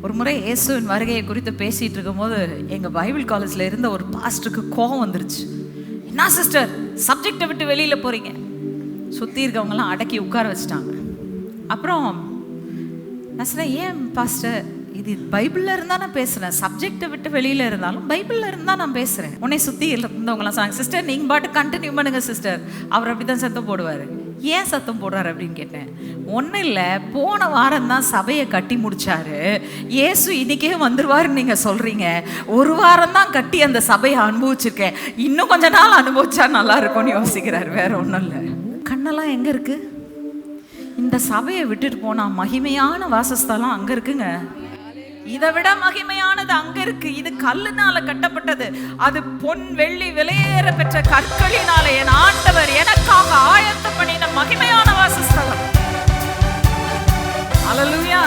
ஒரு முறை இயேசுவின் வருகையை குறித்து பேசிகிட்டு இருக்கும்போது எங்கள் பைபிள் காலேஜில் இருந்த ஒரு பாஸ்டருக்கு கோபம் வந்துருச்சு. என்ன சிஸ்டர் சப்ஜெக்டை விட்டு வெளியில் போகிறீங்க? சுற்றி இருக்கவங்களாம் அடக்கி உட்கார வச்சுட்டாங்க. அப்புறம் நான் சொன்னேன், ஏன் பாஸ்டர், இது பைபிளில் இருந்தால் நான் பேசுகிறேன், சப்ஜெக்டை விட்டு வெளியில் இருந்தாலும் பைபிளில் இருந்தால் நான் பேசுகிறேன். உன்னை சுற்றி இருந்தவங்களாம் சொன்னாங்க, சிஸ்டர் நீங்கள் பாட்டு கண்டினியூ பண்ணுங்க சிஸ்டர், அவர் அப்படி தான் சத்தம் போடுவார். ஏன் சத்தம் போடுறாரு அப்படின்னு கேட்டேன். ஒன்றும் இல்லை, போன வாரம் தான் சபையை கட்டி முடிச்சாரு, இயேசு இன்னைக்கே வந்துருவாருன்னு நீங்கள் சொல்கிறீங்க. ஒரு வாரம் தான் கட்டி அந்த சபையை அனுபவிச்சிருக்கேன், இன்னும் கொஞ்ச நாள் அனுபவிச்சா நல்லா இருக்கும்னு யோசிக்கிறாரு. வேற ஒன்றும் இல்லை. கண்ணெல்லாம் எங்கே இருக்குது? இந்த சபையை விட்டுட்டு போனால் மகிமையான வாசஸ்தலம் அங்கே இருக்குங்க. இதை விட மகிமையானது அங்க இருக்கு. இது கல்லுனால கட்டப்பட்டது, அது பொன் வெள்ளி விலையேற பெற்ற கற்களினால என் ஆண்டவர் எனக்காக ஆயத்தம் பண்ணின மகிமையான வாசஸ்தலம். அல்லேலூயா.